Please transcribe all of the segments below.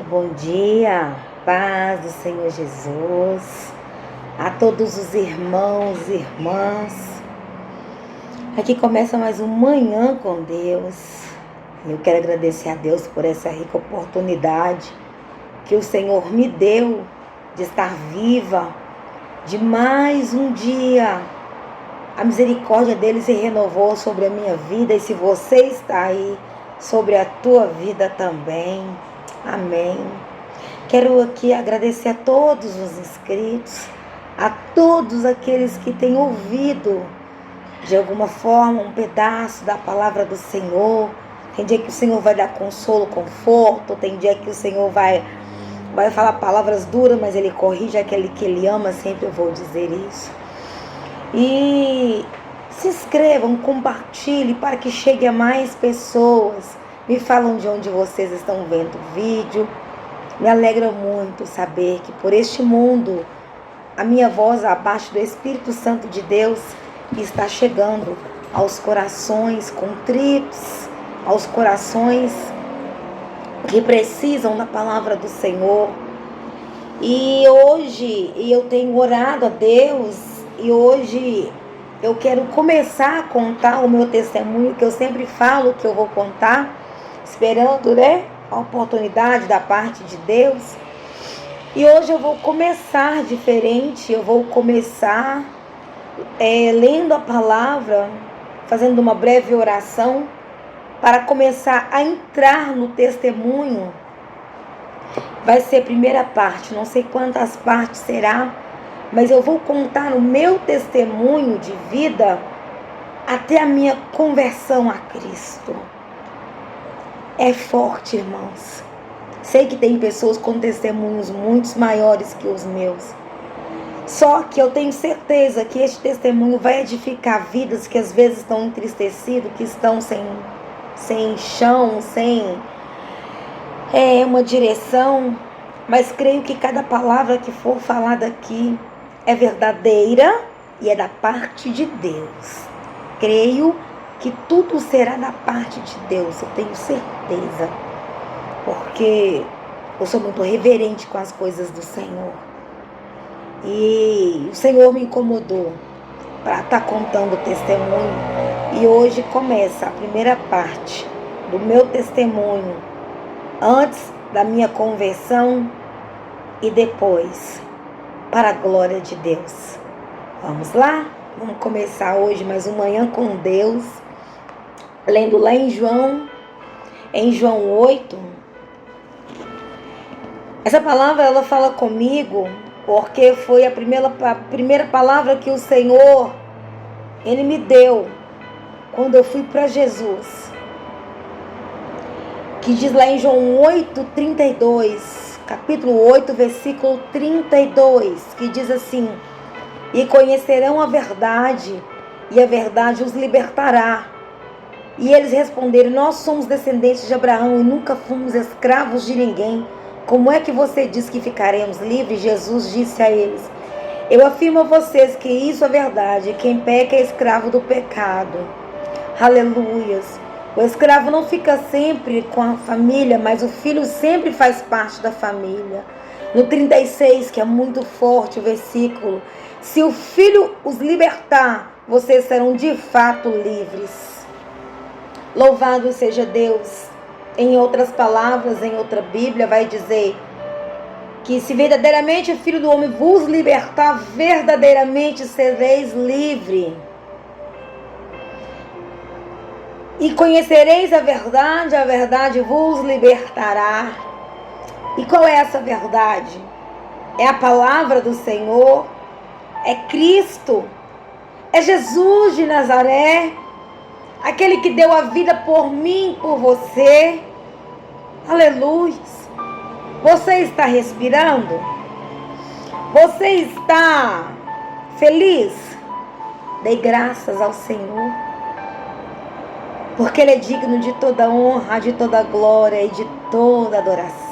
Bom dia, paz do Senhor Jesus, a todos os irmãos e irmãs. Aqui começa mais um Manhã com Deus. Eu quero agradecer a Deus por essa rica oportunidade que o Senhor me deu de estar viva, de mais um dia. A misericórdia dele se renovou sobre a minha vida, e se você está aí, sobre a tua vida também. Amém. Quero aqui agradecer a todos os inscritos, a todos aqueles que têm ouvido de alguma forma um pedaço da palavra do Senhor. Tem dia que o Senhor vai dar consolo, conforto, tem dia que o Senhor vai falar palavras duras, mas Ele corrige aquele que Ele ama, sempre eu vou dizer isso. E se inscrevam, compartilhem para que chegue a mais pessoas. Me falam de onde vocês estão vendo o vídeo. Me alegra muito saber que por este mundo a minha voz abaixo do Espírito Santo de Deus está chegando aos corações contritos, aos corações que precisam da palavra do Senhor. E hoje eu tenho orado a Deus, e hoje eu quero começar a contar o meu testemunho, que eu sempre falo que eu vou contar, esperando, a oportunidade da parte de Deus. E hoje eu vou começar diferente. Eu vou começar lendo a palavra, fazendo uma breve oração, para começar a entrar no testemunho. Vai ser a primeira parte, não sei quantas partes será, mas eu vou contar o meu testemunho de vida até a minha conversão a Cristo. É forte, irmãos. Sei que tem pessoas com testemunhos muito maiores que os meus. Só que eu tenho certeza que este testemunho vai edificar vidas que às vezes estão entristecidas, que estão sem chão, sem uma direção. Mas creio que cada palavra que for falada aqui é verdadeira e é da parte de Deus. Creio que tudo será da parte de Deus, eu tenho certeza, porque eu sou muito reverente com as coisas do Senhor, e o Senhor me incomodou para estar contando o testemunho, e hoje começa a primeira parte do meu testemunho, antes da minha conversão e depois, para a glória de Deus. Vamos lá? Vamos começar hoje mais um Manhã com Deus, lendo lá em João 8. Essa palavra ela fala comigo porque foi a primeira palavra que o Senhor Ele me deu quando eu fui para Jesus, que diz lá em João 8:32, capítulo 8, versículo 32, que diz assim: e conhecerão a verdade, e a verdade os libertará. E eles responderam: nós somos descendentes de Abraão e nunca fomos escravos de ninguém. Como é que você diz que ficaremos livres? Jesus disse a eles: eu afirmo a vocês que isso é verdade. Quem peca é escravo do pecado. Aleluias. O escravo não fica sempre com a família, mas o filho sempre faz parte da família. No 36, que é muito forte o versículo: se o filho os libertar, vocês serão de fato livres. Louvado seja Deus. Em outras palavras, em outra Bíblia, vai dizer que se verdadeiramente o Filho do Homem vos libertar, verdadeiramente sereis livre. E conhecereis a verdade vos libertará. E qual é essa verdade? É a palavra do Senhor, é Cristo, é Jesus de Nazaré, aquele que deu a vida por mim, por você. Aleluia. Você está respirando? Você está feliz? Dê graças ao Senhor, porque Ele é digno de toda honra, de toda glória e de toda adoração.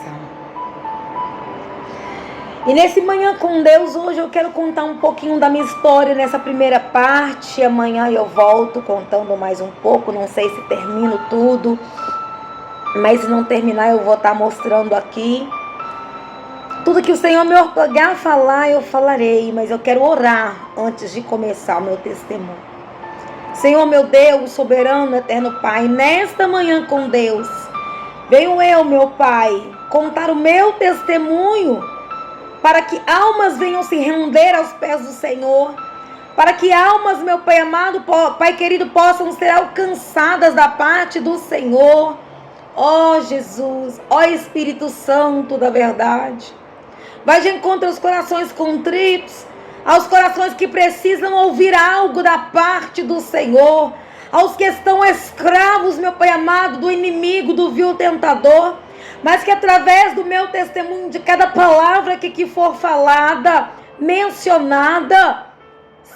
E nesse Manhã com Deus, hoje eu quero contar um pouquinho da minha história nessa primeira parte. Amanhã eu volto contando mais um pouco, não sei se termino tudo, mas se não terminar eu vou estar mostrando aqui. Tudo que o Senhor me ordenar a falar, eu falarei, mas eu quero orar antes de começar o meu testemunho. Senhor meu Deus, soberano, eterno Pai, nesta Manhã com Deus, venho eu, meu Pai, contar o meu testemunho, para que almas venham se render aos pés do Senhor, para que almas, meu Pai amado, Pai querido, possam ser alcançadas da parte do Senhor. Ó Jesus, ó Espírito Santo da verdade, vai de encontro aos corações contritos, aos corações que precisam ouvir algo da parte do Senhor, aos que estão escravos, meu Pai amado, do inimigo, do vil tentador, mas que através do meu testemunho, de cada palavra que for falada, mencionada,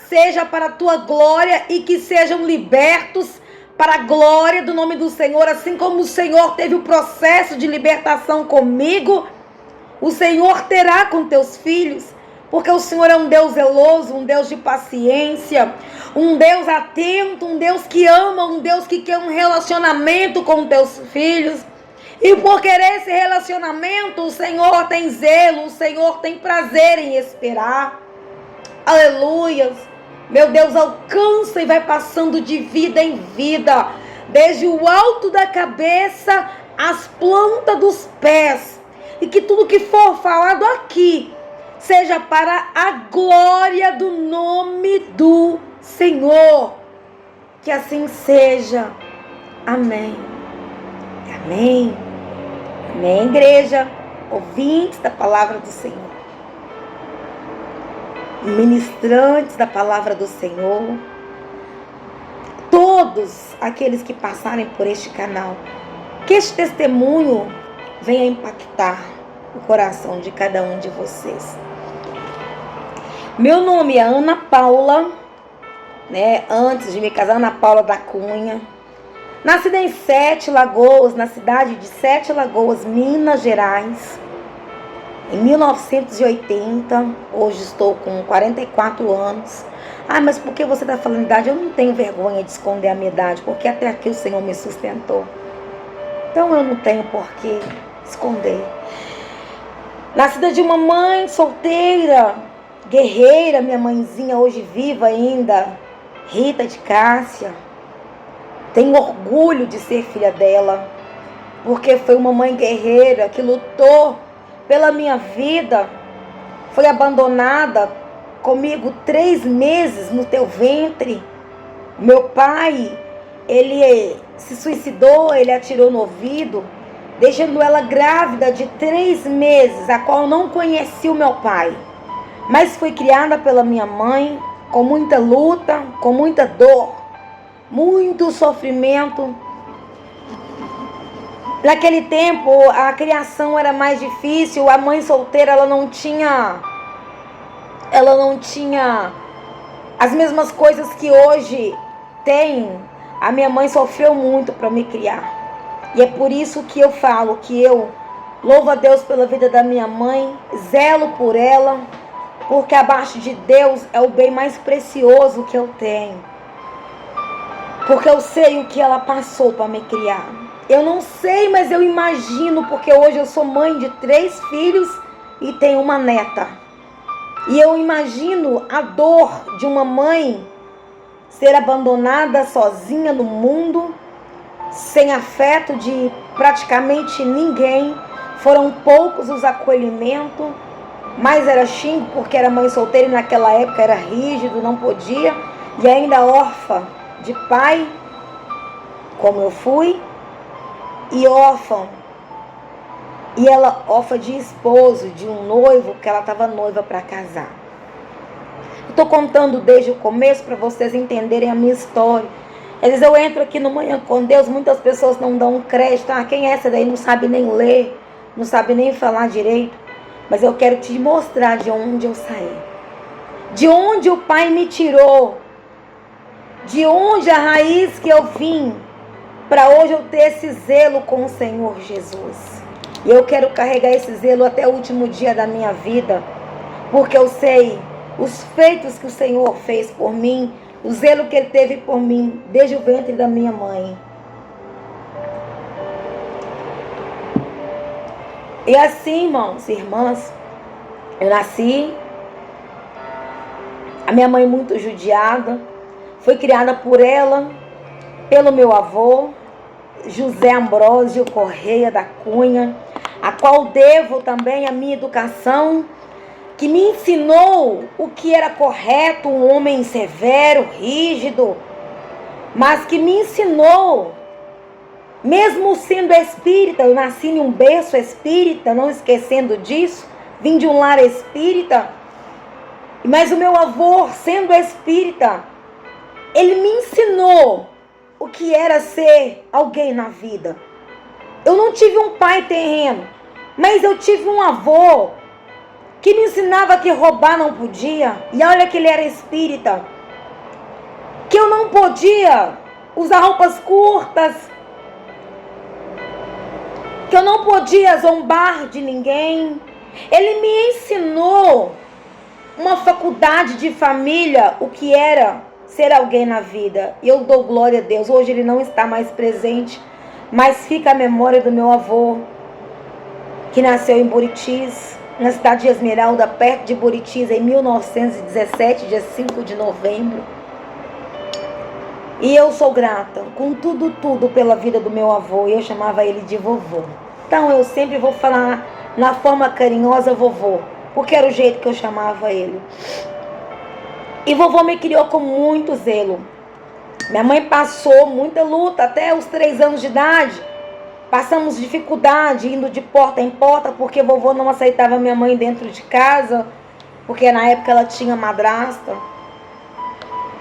seja para a tua glória e que sejam libertos para a glória do nome do Senhor, assim como o Senhor teve o processo de libertação comigo, o Senhor terá com teus filhos, porque o Senhor é um Deus zeloso, um Deus de paciência, um Deus atento, um Deus que ama, um Deus que quer um relacionamento com teus filhos. E por querer esse relacionamento, o Senhor tem zelo, o Senhor tem prazer em esperar. Aleluias. Meu Deus, alcança e vai passando de vida em vida, desde o alto da cabeça às plantas dos pés. E que tudo que for falado aqui seja para a glória do nome do Senhor. Que assim seja. Amém. Amém. Amém, igreja, ouvintes da palavra do Senhor, ministrantes da palavra do Senhor, todos aqueles que passarem por este canal, que este testemunho venha impactar o coração de cada um de vocês. Meu nome é Ana Paula, antes de me casar, Ana Paula da Cunha. Nascida em Sete Lagoas, na cidade de Sete Lagoas, Minas Gerais, em 1980. Hoje estou com 44 anos. Mas por que você está falando idade? Eu não tenho vergonha de esconder a minha idade, porque até aqui o Senhor me sustentou. Então eu não tenho por que esconder. Nascida de uma mãe solteira, guerreira, minha mãezinha hoje viva ainda, Rita de Cássia. Tenho orgulho de ser filha dela, porque foi uma mãe guerreira que lutou pela minha vida. Foi abandonada comigo 3 meses no teu ventre. Meu pai, ele se suicidou, ele atirou no ouvido, deixando ela grávida de 3 meses, a qual eu não conheci o meu pai. Mas fui criada pela minha mãe, com muita luta, com muita dor, muito sofrimento. Naquele tempo a criação era mais difícil. A mãe solteira ela não tinha as mesmas coisas que hoje tem. A minha mãe sofreu muito para me criar. E é por isso que eu falo que eu louvo a Deus pela vida da minha mãe, zelo por ela, porque abaixo de Deus é o bem mais precioso que eu tenho. Porque eu sei o que ela passou para me criar. Eu não sei, mas eu imagino, porque hoje eu sou mãe de 3 filhos e tenho uma neta. E eu imagino a dor de uma mãe ser abandonada sozinha no mundo, sem afeto de praticamente ninguém. Foram poucos os acolhimentos, mas era xingo porque era mãe solteira e naquela época era rígido, não podia. E ainda órfã de pai, como eu fui, e órfã. E ela órfã de esposo, de um noivo, que ela estava noiva para casar. Estou contando desde o começo para vocês entenderem a minha história. Às vezes eu entro aqui no Manhã com Deus, muitas pessoas não dão um crédito. Quem é essa daí? Não sabe nem ler, não sabe nem falar direito. Mas eu quero te mostrar de onde eu saí, de onde o Pai me tirou, de onde a raiz que eu vim, para hoje eu ter esse zelo com o Senhor Jesus. E eu quero carregar esse zelo até o último dia da minha vida, porque eu sei os feitos que o Senhor fez por mim, o zelo que Ele teve por mim desde o ventre da minha mãe. E assim, irmãos e irmãs, eu nasci, a minha mãe muito judiada, foi criada por ela, pelo meu avô, José Ambrósio Correia da Cunha, a qual devo também a minha educação, que me ensinou o que era correto, um homem severo, rígido, mas que me ensinou, mesmo sendo espírita, eu nasci em um berço espírita, não esquecendo disso, vim de um lar espírita, mas o meu avô, sendo espírita, ele me ensinou o que era ser alguém na vida. Eu não tive um pai terreno, mas eu tive um avô que me ensinava que roubar não podia. E olha que ele era espírita. Que eu não podia usar roupas curtas. Que eu não podia zombar de ninguém. Ele me ensinou uma faculdade de família, o que era ser alguém na vida. E eu dou glória a Deus. Hoje ele não está mais presente, mas fica a memória do meu avô, que nasceu em Buritis, na cidade de Esmeralda, perto de Buritis, em 1917, dia 5 de novembro. E eu sou grata com tudo pela vida do meu avô. E eu chamava ele de vovô. Então eu sempre vou falar na forma carinhosa vovô, porque era o jeito que eu chamava ele. E vovô me criou com muito zelo. Minha mãe passou muita luta até os 3 anos de idade. Passamos dificuldade indo de porta em porta, porque vovô não aceitava minha mãe dentro de casa, porque na época ela tinha madrasta.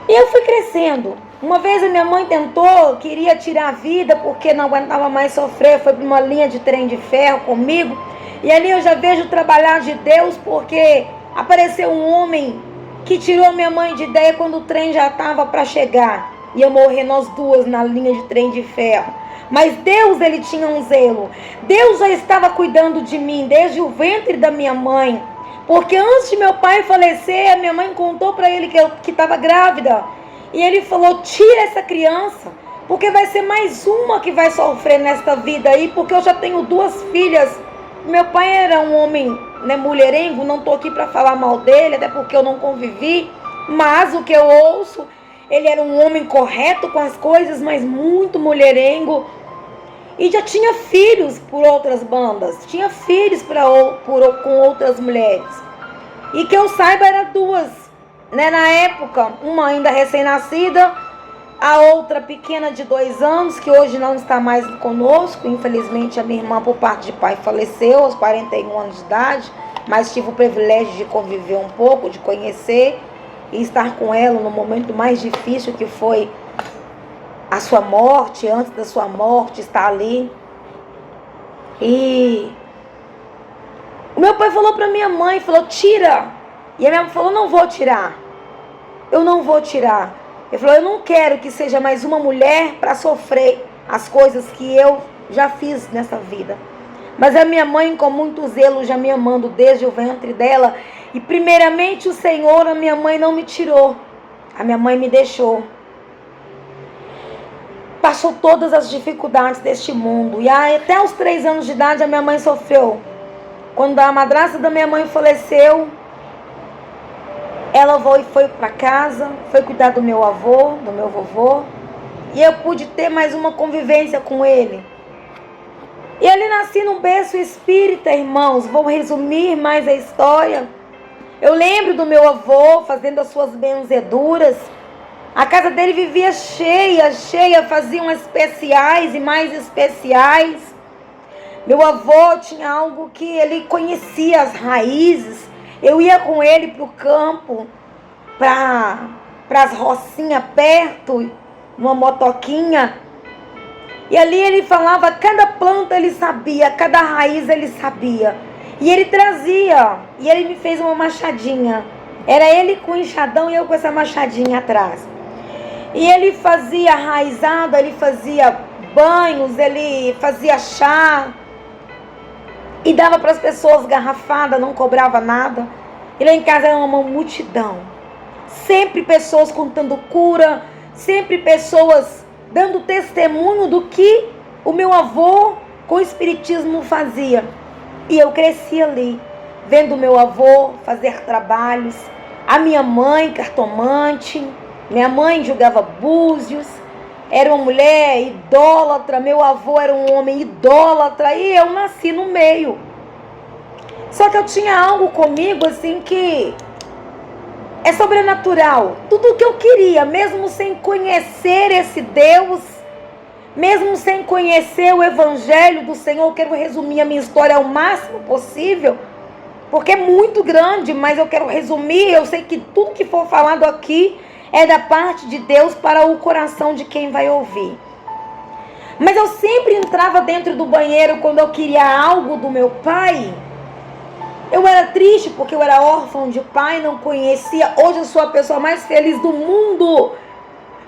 E eu fui crescendo. Uma vez a minha mãe tentou, queria tirar a vida, porque não aguentava mais sofrer, foi para uma linha de trem de ferro comigo. E ali eu já vejo trabalhar de Deus, porque apareceu um homem que tirou minha mãe de ideia quando o trem já estava para chegar. Ia morrer nós duas na linha de trem de ferro. Mas Deus, ele tinha um zelo. Deus já estava cuidando de mim desde o ventre da minha mãe. Porque antes de meu pai falecer, a minha mãe contou para ele que estava grávida. E ele falou, tira essa criança, porque vai ser mais uma que vai sofrer nesta vida aí, porque eu já tenho 2 filhas. Meu pai era um homem, né, mulherengo, não estou aqui para falar mal dele, até porque eu não convivi. Mas o que eu ouço, ele era um homem correto com as coisas, mas muito mulherengo. E já tinha filhos por outras bandas, tinha filhos com outras mulheres. E que eu saiba, eram 2, né, na época, uma ainda recém-nascida, a outra pequena de 2 anos, que hoje não está mais conosco. Infelizmente a minha irmã por parte de pai faleceu aos 41 anos de idade, mas tive o privilégio de conviver um pouco, de conhecer e estar com ela no momento mais difícil, que foi a sua morte, antes da sua morte, estar ali. E o meu pai falou para minha mãe, falou, tira. E a minha mãe falou, não vou tirar. Eu não vou tirar. Ele falou, eu não quero que seja mais uma mulher para sofrer as coisas que eu já fiz nessa vida. Mas a minha mãe, com muito zelo, já me amando desde o ventre dela. E primeiramente o Senhor, a minha mãe não me tirou. A minha mãe me deixou. Passou todas as dificuldades deste mundo. E até os 3 anos de idade a minha mãe sofreu. Quando a madrasta da minha mãe faleceu, ela foi para casa, foi cuidar do meu avô, do meu vovô. E eu pude ter mais uma convivência com ele. E ali nasci num berço espírita, irmãos. Vou resumir mais a história. Eu lembro do meu avô fazendo as suas benzeduras. A casa dele vivia cheia, faziam especiais e mais especiais. Meu avô tinha algo que ele conhecia as raízes. Eu ia com ele para o campo, para as rocinhas perto, numa motoquinha. E ali ele falava, cada planta ele sabia, cada raiz ele sabia. E ele trazia, e ele me fez uma machadinha. Era ele com o enxadão e eu com essa machadinha atrás. E ele fazia raizada, ele fazia banhos, ele fazia chá. E dava para as pessoas garrafada, não cobrava nada. E lá em casa era uma multidão. Sempre pessoas contando cura, sempre pessoas dando testemunho do que o meu avô com o espiritismo fazia. E eu cresci ali, vendo o meu avô fazer trabalhos, a minha mãe cartomante, minha mãe jogava búzios, era uma mulher idólatra, meu avô era um homem idólatra e eu nasci no meio. Só que eu tinha algo comigo assim que é sobrenatural. Tudo o que eu queria, mesmo sem conhecer esse Deus, mesmo sem conhecer o Evangelho do Senhor, eu quero resumir a minha história ao máximo possível, porque é muito grande, mas eu quero resumir. Eu sei que tudo que for falado aqui é da parte de Deus para o coração de quem vai ouvir. Mas eu sempre entrava dentro do banheiro quando eu queria algo do meu pai. Eu era triste porque eu era órfão de pai, não conhecia. Hoje eu sou a pessoa mais feliz do mundo,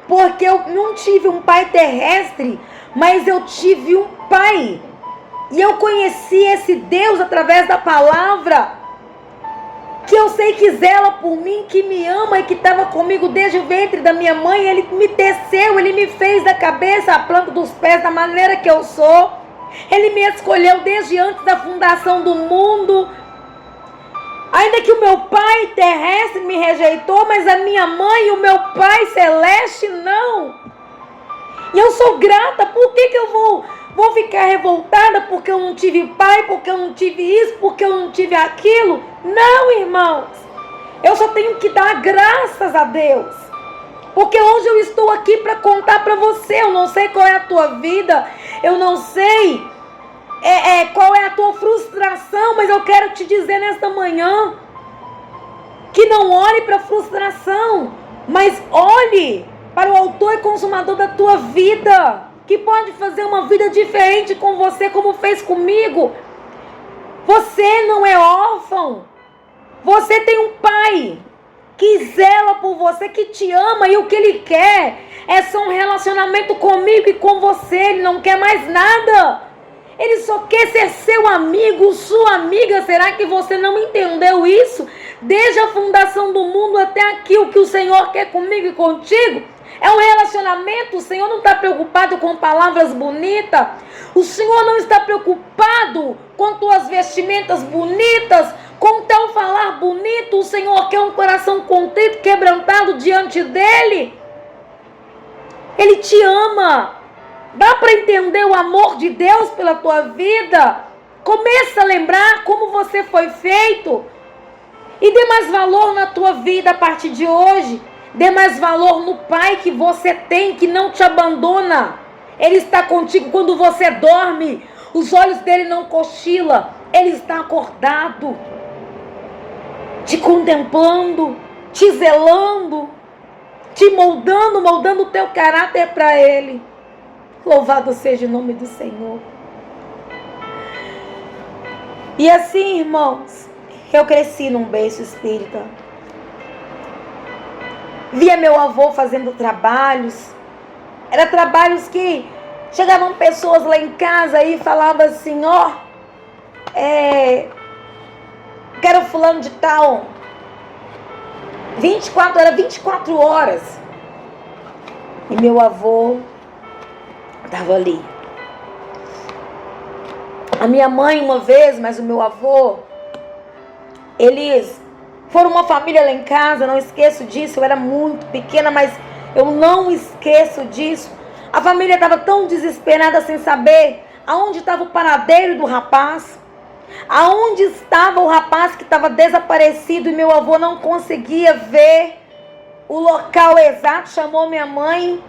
porque eu não tive um pai terrestre, mas eu tive um pai. E eu conheci esse Deus através da palavra, que eu sei que zela por mim, que me ama e que estava comigo desde o ventre da minha mãe. Ele me teceu, ele me fez da cabeça à planta dos pés, da maneira que eu sou. Ele me escolheu desde antes da fundação do mundo. Ainda que o meu pai terrestre me rejeitou, mas a minha mãe e o meu pai celeste não. E eu sou grata. Por que eu vou ficar revoltada porque eu não tive pai, porque eu não tive isso, porque eu não tive aquilo? Não, irmãos. Eu só tenho que dar graças a Deus. Porque hoje eu estou aqui para contar para você. Eu não sei qual é a tua vida, eu não sei qual é a tua frustração, mas eu quero te dizer nesta manhã que não olhe para a frustração, mas olhe para o autor e consumador da tua vida, que pode fazer uma vida diferente com você, como fez comigo. Você não é órfão. Você tem um pai que zela por você, que te ama, e o que ele quer é só um relacionamento comigo e com você. Ele não quer mais nada. Ele só quer ser seu amigo, sua amiga. Será que você não entendeu isso? Desde a fundação do mundo até aqui, o que o Senhor quer comigo e contigo é um relacionamento. O Senhor não está preocupado com palavras bonitas. O Senhor não está preocupado com tuas vestimentas bonitas, com teu falar bonito. O Senhor quer um coração contrito, quebrantado diante dEle. Ele te ama. Dá para entender o amor de Deus pela tua vida? Começa a lembrar como você foi feito. E dê mais valor na tua vida a partir de hoje. Dê mais valor no Pai que você tem, que não te abandona. Ele está contigo quando você dorme. Os olhos dele não cochilam. Ele está acordado, te contemplando, te zelando, te moldando o teu caráter para Ele. Louvado seja o nome do Senhor. E assim, irmãos, eu cresci num berço espírita. Via meu avô fazendo trabalhos. Era trabalhos que chegavam pessoas lá em casa e falavam assim, quero fulano de tal. 24 horas. E meu avô estava ali. A minha mãe uma vez, mas o meu avô, eles foram uma família lá em casa, não esqueço disso. Eu era muito pequena, mas eu não esqueço disso. A família estava tão desesperada sem saber aonde estava o paradeiro do rapaz, aonde estava o rapaz que estava desaparecido, e meu avô não conseguia ver o local exato. Chamou minha mãe.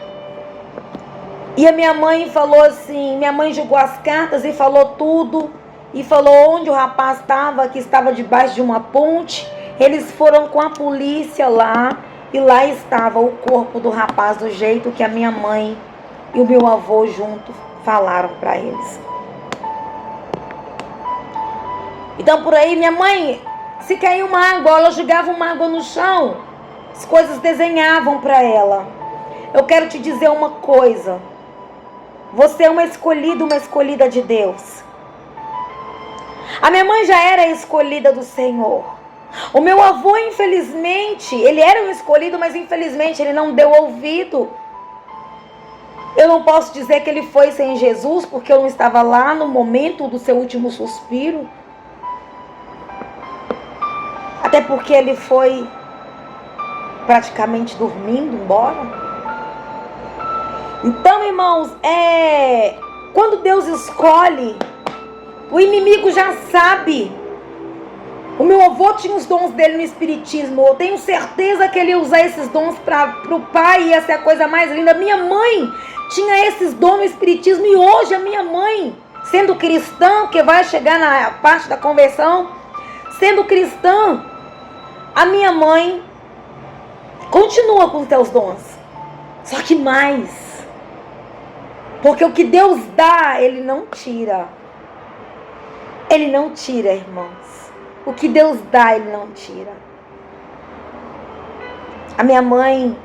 E a minha mãe falou assim, minha mãe jogou as cartas e falou tudo. E falou onde o rapaz estava, que estava debaixo de uma ponte. Eles foram com a polícia lá. E lá estava o corpo do rapaz, do jeito que a minha mãe e o meu avô junto falaram para eles. Então por aí minha mãe, se caía uma água, ela jogava uma água no chão. As coisas desenhavam para ela. Eu quero te dizer uma coisa. Você é uma escolhida de Deus. A minha mãe já era escolhida do Senhor. O meu avô, infelizmente, ele era um escolhido, mas infelizmente ele não deu ouvido. Eu não posso dizer que ele foi sem Jesus, porque eu não estava lá no momento do seu último suspiro. Até porque ele foi praticamente dormindo embora. Então, irmãos, quando Deus escolhe, o inimigo já sabe. O meu avô tinha os dons dele no espiritismo. Eu tenho certeza que ele ia usar esses dons para o pai, ia ser a coisa mais linda. Minha mãe tinha esses dons no espiritismo, e hoje a minha mãe, sendo cristã, que vai chegar na parte da conversão, sendo cristã, a minha mãe continua com os teus dons, só que mais, porque o que Deus dá, Ele não tira. Ele não tira, irmãos. O que Deus dá, Ele não tira. A minha mãe,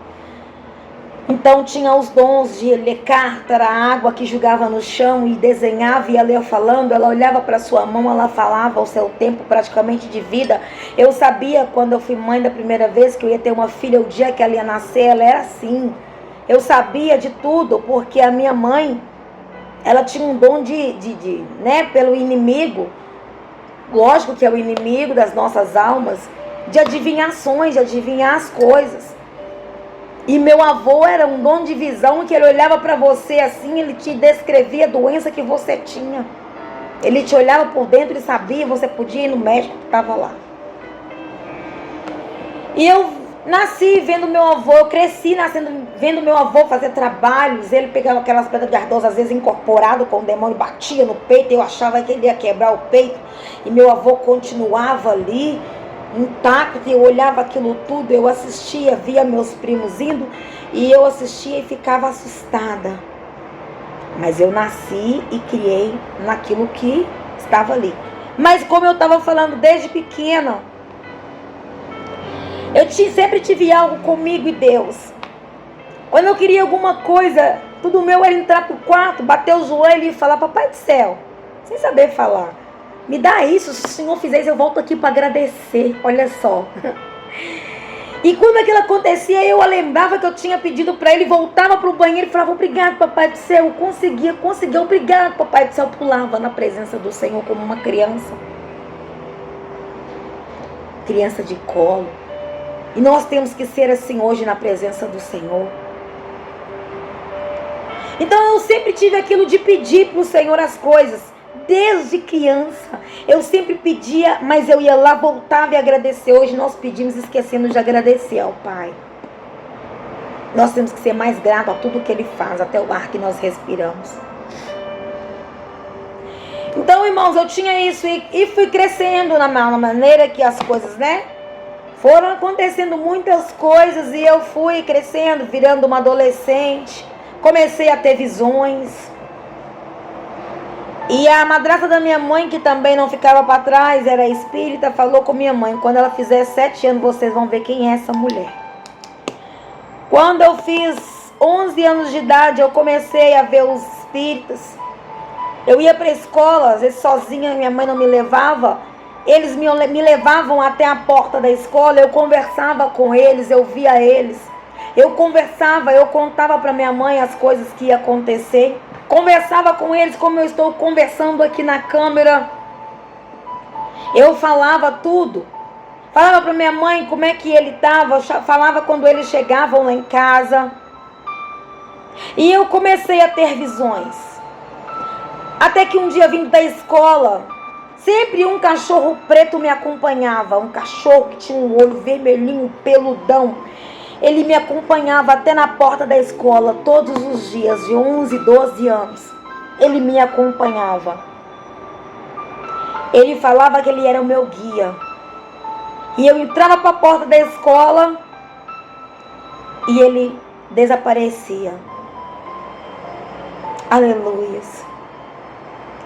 então, tinha os dons de ler carta, era a água que jogava no chão e desenhava, e ela ia falando, ela olhava para sua mão, ela falava o seu tempo praticamente de vida. Eu sabia, quando eu fui mãe da primeira vez, que eu ia ter uma filha, o dia que ela ia nascer, ela era assim. Eu sabia de tudo, porque a minha mãe, ela tinha um dom pelo inimigo, lógico que é o inimigo das nossas almas, de adivinhações, de adivinhar as coisas. E meu avô era um dom de visão, que ele olhava para você assim, ele te descrevia a doença que você tinha. Ele te olhava por dentro e sabia, você podia ir no médico que estava lá. E eu nasci vendo meu avô, eu cresci vendo meu avô fazer trabalhos. Ele pegava aquelas pedras de ardosa, às vezes incorporado com o demônio, batia no peito, eu achava que ele ia quebrar o peito. E meu avô continuava ali, intacto, e eu olhava aquilo tudo, eu assistia, via meus primos indo, e eu assistia e ficava assustada. Mas eu nasci e criei naquilo que estava ali. Mas como eu estava falando desde pequena, eu sempre tive algo comigo e Deus. Quando eu queria alguma coisa, tudo meu era entrar pro quarto, bater o joelho e falar: Papai do céu, sem saber falar, me dá isso, se o Senhor fizer isso, eu volto aqui para agradecer. Olha só. E quando aquilo acontecia, eu lembrava que eu tinha pedido para ele, voltava para o banheiro e falava: obrigado, Papai do céu. Eu conseguia, obrigado, Papai do céu. Eu pulava na presença do Senhor como uma criança. Criança de colo. E nós temos que ser assim hoje na presença do Senhor. Então eu sempre tive aquilo de pedir para o Senhor as coisas. Desde criança, eu sempre pedia, mas eu ia lá, voltava e agradecer. Hoje nós pedimos esquecendo de agradecer ao Pai. Nós temos que ser mais gratos a tudo que Ele faz, até o ar que nós respiramos. Então, irmãos, eu tinha isso e fui crescendo na maneira que as coisas, foram acontecendo muitas coisas, e eu fui crescendo, virando uma adolescente. Comecei a ter visões. E a madrasta da minha mãe, que também não ficava para trás, era espírita, falou com minha mãe: quando ela fizer 7 anos, vocês vão ver quem é essa mulher. Quando eu fiz 11 anos de idade, eu comecei a ver os espíritas. Eu ia para a escola, às vezes sozinha, minha mãe não me levava. Eles me levavam até a porta da escola, eu conversava com eles, eu via eles. Eu conversava, eu contava para minha mãe as coisas que iam acontecer. Conversava com eles como eu estou conversando aqui na câmera. Eu falava tudo. Falava para minha mãe como é que ele estava. Falava quando eles chegavam lá em casa. E eu comecei a ter visões. Até que um dia, vindo da escola, sempre um cachorro preto me acompanhava. Um cachorro que tinha um olho vermelhinho, peludão. Ele me acompanhava até na porta da escola, todos os dias, de 11, 12 anos. Ele me acompanhava. Ele falava que ele era o meu guia. E eu entrava para a porta da escola e ele desaparecia. Aleluia.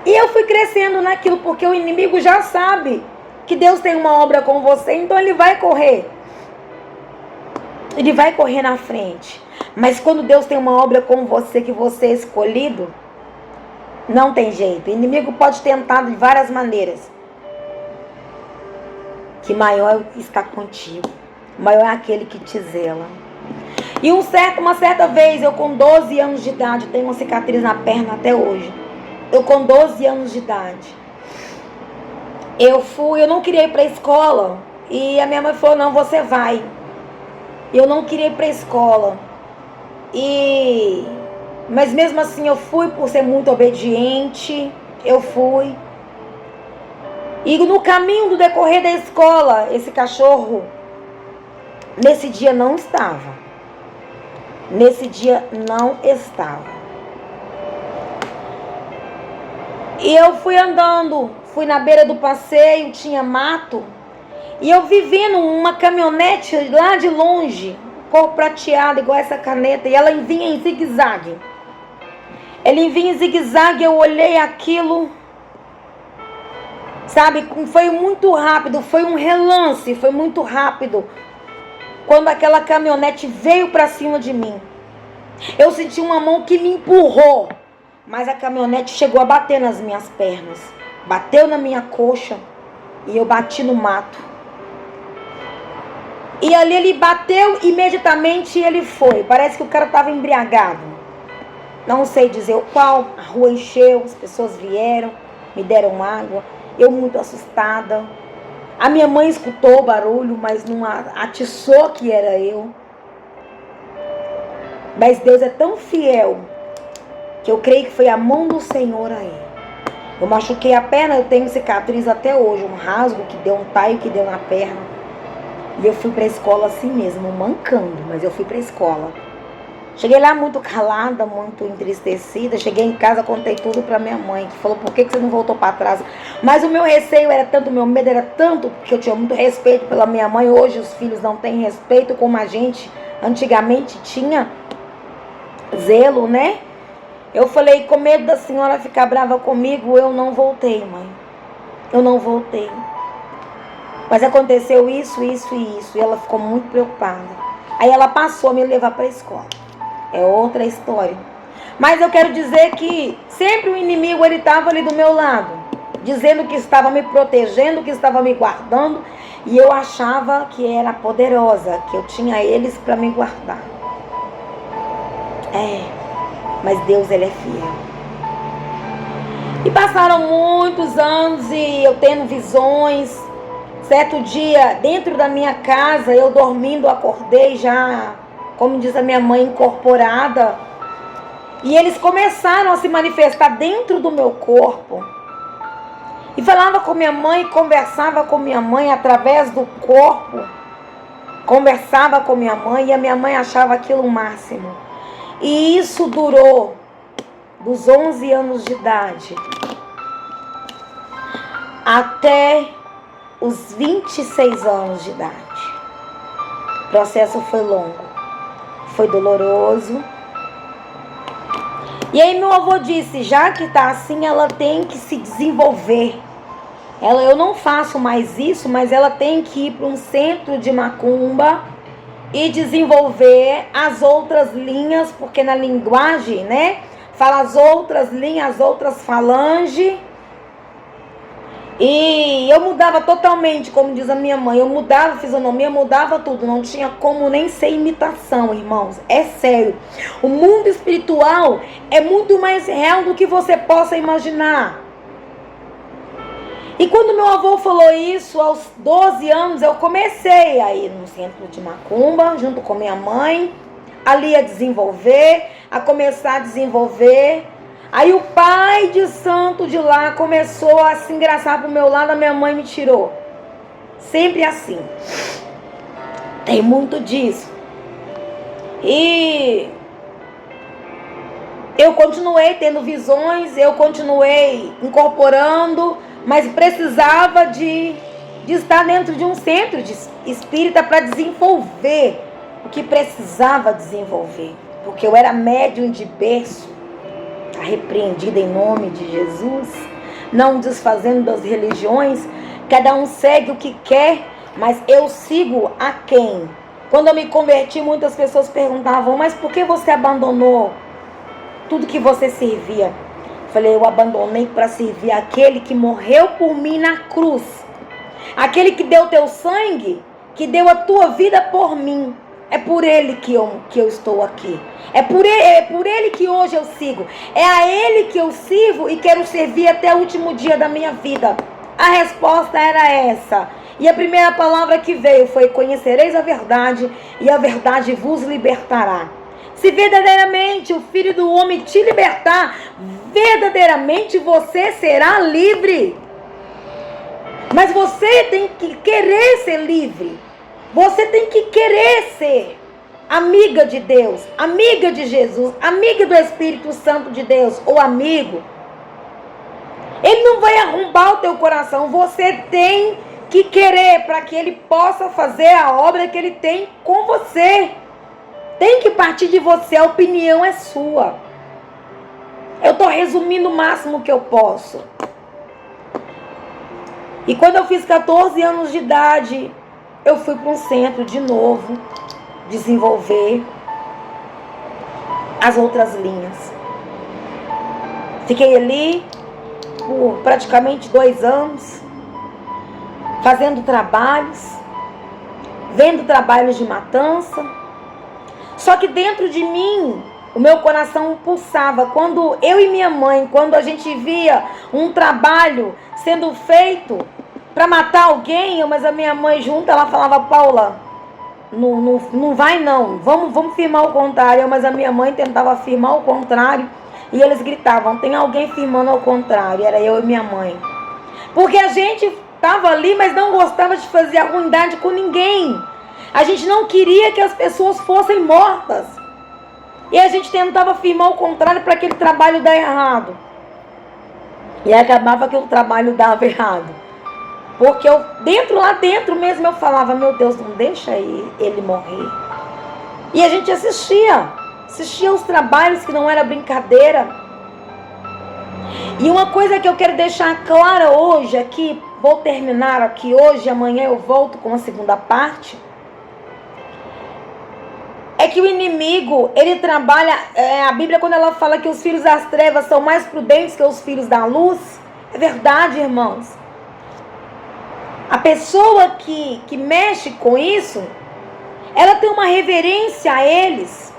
E eu fui crescendo naquilo, porque o inimigo já sabe que Deus tem uma obra com você, então ele vai correr. Ele vai correr na frente. Mas quando Deus tem uma obra com você, que você é escolhido, não tem jeito. O inimigo pode tentar de várias maneiras. que maior é o que está contigo, maior é aquele que te zela. E uma certa vez, eu com 12 anos de idade, tenho uma cicatriz na perna até hoje. Eu com 12 anos de idade, eu não queria ir para a escola. E a minha mãe falou, não, você vai. Eu não queria ir para a escola. Mas mesmo assim eu fui, por ser muito obediente, eu fui. E no caminho do decorrer da escola, esse cachorro, nesse dia não estava. Nesse dia não estava. E eu fui andando, fui na beira do passeio, tinha mato. E eu vi vindo uma caminhonete lá de longe, cor prateada, igual essa caneta. E ela vinha em zigue-zague. Ela vinha em zigue-zague, eu olhei aquilo. Sabe, foi muito rápido, foi um relance, foi muito rápido. Quando aquela caminhonete veio para cima de mim, eu senti uma mão que me empurrou, mas a caminhonete chegou a bater nas minhas pernas, bateu na minha coxa e eu bati no mato. E ali ele bateu, imediatamente ele foi. Parece que o cara estava embriagado. Não sei dizer o qual, a rua encheu, as pessoas vieram, me deram água, eu muito assustada. A minha mãe escutou o barulho, mas não atiçou que era eu. Mas Deus é tão fiel que eu creio que foi a mão do Senhor aí. Eu machuquei a perna, eu tenho cicatriz até hoje, um rasgo que deu, um taio que deu na perna. E eu fui para a escola assim mesmo, mancando, mas eu fui para a escola. Cheguei lá muito calada, muito entristecida. Cheguei em casa, contei tudo para minha mãe, que falou, por que você não voltou para trás? Mas o meu receio era tanto, o meu medo era tanto, porque eu tinha muito respeito pela minha mãe. Hoje os filhos não têm respeito como a gente antigamente tinha zelo, né? Eu falei, com medo da senhora ficar brava comigo, eu não voltei, mãe. Eu não voltei. Mas aconteceu isso, isso e isso. E ela ficou muito preocupada. Aí ela passou a me levar para a escola. É outra história. Mas eu quero dizer que sempre o inimigo, ele estava ali do meu lado, dizendo que estava me protegendo, que estava me guardando. E eu achava que era poderosa, que eu tinha eles para me guardar. Mas Deus, ele é fiel. E passaram muitos anos e eu tendo visões. Certo dia, dentro da minha casa, eu dormindo, acordei já, como diz a minha mãe, incorporada. E eles começaram a se manifestar dentro do meu corpo. E falava com minha mãe, conversava com minha mãe através do corpo. Conversava com minha mãe e a minha mãe achava aquilo o máximo. E isso durou dos 11 anos de idade até os 26 anos de idade. O processo foi longo, foi doloroso. E aí meu avô disse, já que tá assim, ela tem que se desenvolver. Eu não faço mais isso, mas ela tem que ir para um centro de macumba e desenvolver as outras linhas, porque na linguagem, né, fala as outras linhas, as outras falanges. E eu mudava totalmente, como diz a minha mãe, eu mudava a fisionomia, mudava tudo, não tinha como nem ser imitação, irmãos, é sério. O mundo espiritual é muito mais real do que você possa imaginar. E quando meu avô falou isso, aos 12 anos, eu comecei a ir no centro de macumba, junto com minha mãe, ali a desenvolver, a começar a desenvolver. Aí o pai de santo de lá começou a se engraçar pro meu lado, a minha mãe me tirou. Sempre assim. Tem muito disso. E eu continuei tendo visões, eu continuei incorporando, mas precisava de estar dentro de um centro de espírita para desenvolver o que precisava desenvolver. Porque eu era médium de berço. Repreendida em nome de Jesus, não desfazendo das religiões, cada um segue o que quer, mas eu sigo a quem? Quando eu me converti, muitas pessoas perguntavam, mas por que você abandonou tudo que você servia? Eu falei, eu abandonei para servir aquele que morreu por mim na cruz. Aquele que deu teu sangue, que deu a tua vida por mim. É por ele que eu estou aqui. É por ele que hoje eu sigo. É a ele que eu sirvo e quero servir até o último dia da minha vida. A resposta era essa. E a primeira palavra que veio foi: conhecereis a verdade e a verdade vos libertará. Se verdadeiramente o Filho do Homem te libertar, verdadeiramente você será livre. Mas você tem que querer ser livre. Você tem que querer ser amiga de Deus, amiga de Jesus, amiga do Espírito Santo de Deus, ou amigo. Ele não vai arrombar o teu coração. Você tem que querer para que ele possa fazer a obra que ele tem com você. Tem que partir de você, a opinião é sua. Eu estou resumindo o máximo que eu posso. E quando eu fiz 14 anos de idade, eu fui para um centro de novo, desenvolver as outras linhas. Fiquei ali por praticamente 2 anos, fazendo trabalhos, vendo trabalhos de matança. Só que dentro de mim, o meu coração pulsava. Quando eu e minha mãe, quando a gente via um trabalho sendo feito para matar alguém, mas a minha mãe junto, ela falava: Paula, não vai não, vamos firmar o contrário. Mas a minha mãe tentava firmar o contrário e eles gritavam: tem alguém firmando ao contrário. Era eu e minha mãe. Porque a gente estava ali, mas não gostava de fazer a ruindade com ninguém. A gente não queria que as pessoas fossem mortas. E a gente tentava firmar o contrário para aquele trabalho dar errado. E acabava que o trabalho dava errado. Porque lá dentro mesmo eu falava: meu Deus, não deixa ele morrer. E a gente assistia os trabalhos que não era brincadeira. E uma coisa que eu quero deixar clara hoje aqui, vou terminar aqui hoje, amanhã eu volto com a segunda parte. É que o inimigo, ele trabalha, a Bíblia quando ela fala que os filhos das trevas são mais prudentes que os filhos da luz, é verdade, irmãos. A pessoa que mexe com isso, ela tem uma reverência a eles,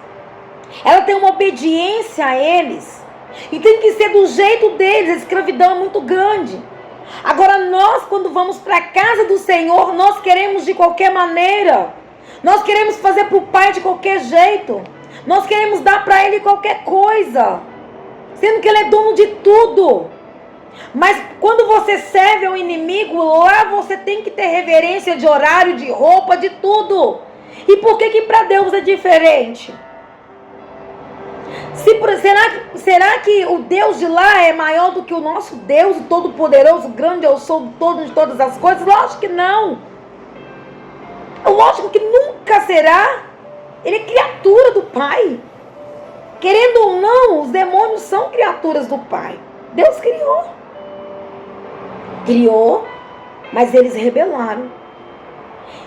ela tem uma obediência a eles, e tem que ser do jeito deles. A escravidão é muito grande. Agora nós, quando vamos para a casa do Senhor, nós queremos de qualquer maneira. Nós queremos fazer para o Pai de qualquer jeito. Nós queremos dar para Ele qualquer coisa, sendo que Ele é dono de tudo. Mas quando você serve ao inimigo, lá você tem que ter reverência de horário, de roupa, de tudo. E por que para Deus é diferente? Será que o Deus de lá é maior do que o nosso Deus, o Todo-Poderoso, grande eu sou, dono de todas as coisas? Lógico que não. Lógico que nunca será. Ele é criatura do Pai. Querendo ou não, os demônios são criaturas do Pai. Deus criou, mas eles rebelaram.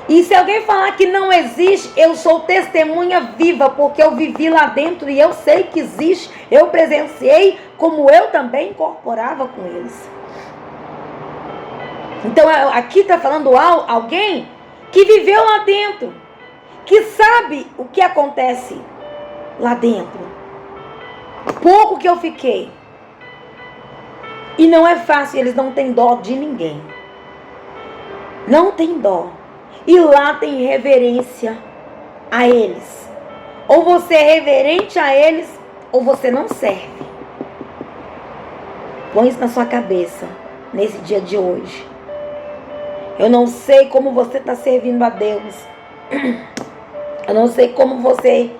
E se alguém falar que não existe, eu sou testemunha viva, porque eu vivi lá dentro e eu sei que existe. Eu presenciei, como eu também incorporava com eles. Então aqui está falando alguém que viveu lá dentro, que sabe o que acontece lá dentro. Pouco que eu fiquei. E não é fácil, eles não têm dó de ninguém. Não tem dó. E lá tem reverência a eles. Ou você é reverente a eles, ou você não serve. Põe isso na sua cabeça, nesse dia de hoje. Eu não sei como você está servindo a Deus. Eu não sei como você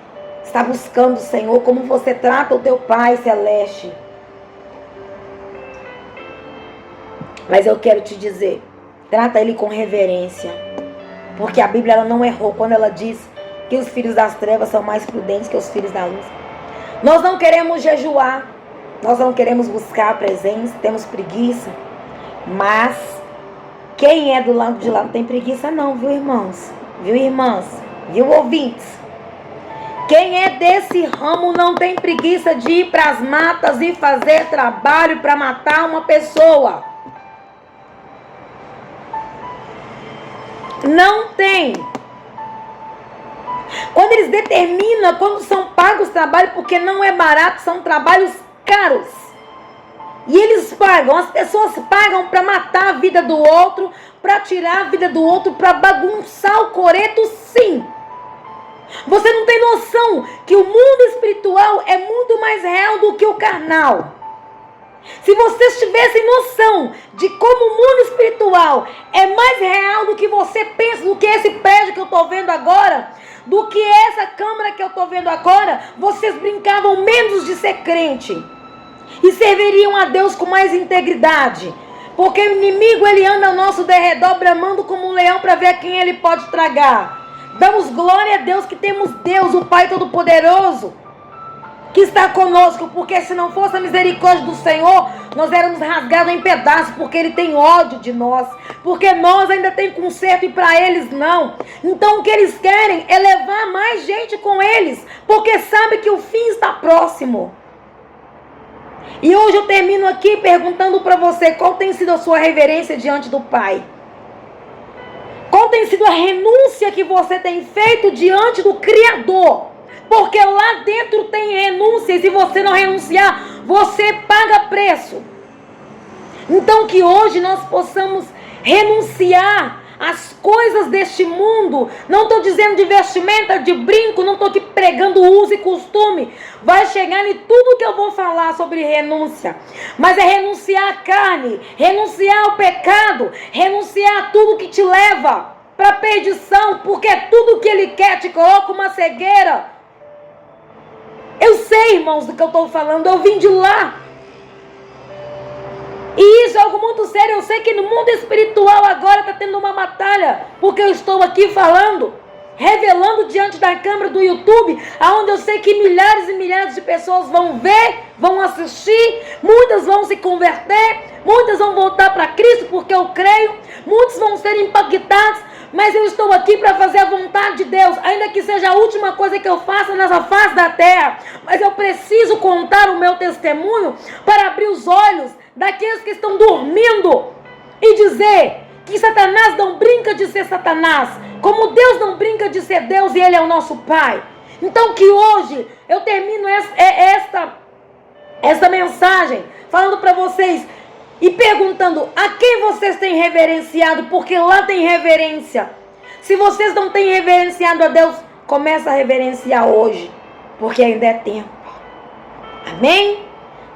está buscando o Senhor, como você trata o teu Pai Celeste. Mas eu quero te dizer, trata Ele com reverência. Porque a Bíblia ela não errou quando ela diz que os filhos das trevas são mais prudentes que os filhos da luz. Nós não queremos jejuar. Nós não queremos buscar a presença. Temos preguiça. Mas quem é do lado de lá não tem preguiça não, viu, irmãos? Viu, irmãs? Viu, ouvintes? Quem é desse ramo não tem preguiça de ir para as matas e fazer trabalho para matar uma pessoa. Não tem. Quando eles determinam, quando são pagos trabalho, porque não é barato, são trabalhos caros. E eles pagam, as pessoas pagam para matar a vida do outro, para tirar a vida do outro, para bagunçar o coreto, sim. Você não tem noção que o mundo espiritual é muito mais real do que o carnal. Se vocês tivessem noção de como o mundo espiritual é mais real do que você pensa, do que esse prédio que eu estou vendo agora, do que essa câmara que eu estou vendo agora, vocês brincavam menos de ser crente. E serviriam a Deus com mais integridade. Porque o inimigo, ele anda ao nosso derredor, bramando como um leão para ver quem ele pode tragar. Damos glória a Deus que temos Deus, o Pai Todo-Poderoso, que está conosco, porque se não fosse a misericórdia do Senhor, nós éramos rasgados em pedaços, porque Ele tem ódio de nós, porque nós ainda tem conserto e para eles não. Então o que eles querem é levar mais gente com eles, porque sabe que o fim está próximo. E hoje eu termino aqui perguntando para você, qual tem sido a sua reverência diante do Pai? Qual tem sido a renúncia que você tem feito diante do Criador? Porque lá dentro tem renúncia, e se você não renunciar, você paga preço. Então que hoje nós possamos renunciar às coisas deste mundo. Não estou dizendo de vestimenta, de brinco, não estou aqui pregando uso e costume. Vai chegar em tudo que eu vou falar sobre renúncia. Mas é renunciar à carne, renunciar ao pecado, renunciar a tudo que te leva para a perdição, porque tudo que ele quer te coloca uma cegueira. Eu sei, irmãos, do que eu estou falando, eu vim de lá. E isso é algo muito sério. Eu sei que no mundo espiritual agora está tendo uma batalha, porque eu estou aqui falando, revelando diante da câmera do YouTube, aonde eu sei que milhares e milhares de pessoas vão ver, vão assistir, muitas vão se converter, muitas vão voltar para Cristo, porque eu creio, muitos vão ser impactados. Mas eu estou aqui para fazer a vontade de Deus, ainda que seja a última coisa que eu faça nessa face da terra. Mas eu preciso contar o meu testemunho para abrir os olhos daqueles que estão dormindo e dizer que Satanás não brinca de ser Satanás, como Deus não brinca de ser Deus e Ele é o nosso Pai. Então que hoje eu termino esta mensagem falando para vocês e perguntando a quem vocês têm reverenciado, porque lá tem reverência. Se vocês não têm reverenciado a Deus, começa a reverenciar hoje, porque ainda é tempo. Amém?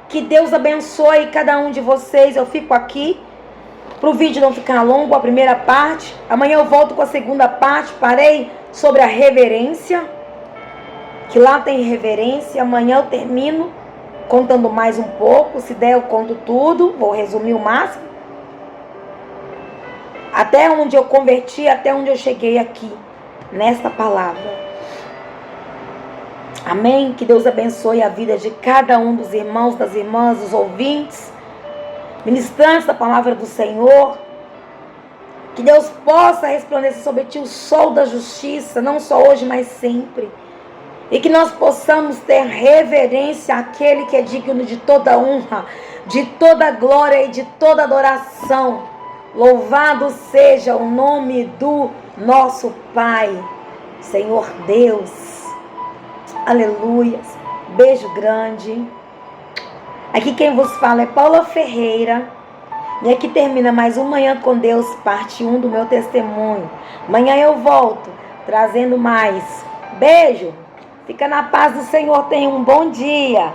Que Deus abençoe cada um de vocês. Eu fico aqui para o vídeo não ficar longo, a primeira parte. Amanhã eu volto com a segunda parte. Parei sobre a reverência, que lá tem reverência. Amanhã eu termino contando mais um pouco. Se der eu conto tudo, vou resumir o máximo. Até onde eu converti, até onde eu cheguei aqui, nesta palavra. Amém? Que Deus abençoe a vida de cada um dos irmãos, das irmãs, dos ouvintes, ministrantes da palavra do Senhor. Que Deus possa resplandecer sobre ti o sol da justiça, não só hoje, mas sempre. E que nós possamos ter reverência àquele que é digno de toda honra, de toda glória e de toda adoração. Louvado seja o nome do nosso Pai, Senhor Deus. Aleluia. Beijo grande. Aqui quem vos fala é Paula Ferreira. E aqui termina mais um Manhã com Deus, parte 1 do meu testemunho. Amanhã eu volto, trazendo mais. Beijo. Fica na paz do Senhor. Tenha um bom dia.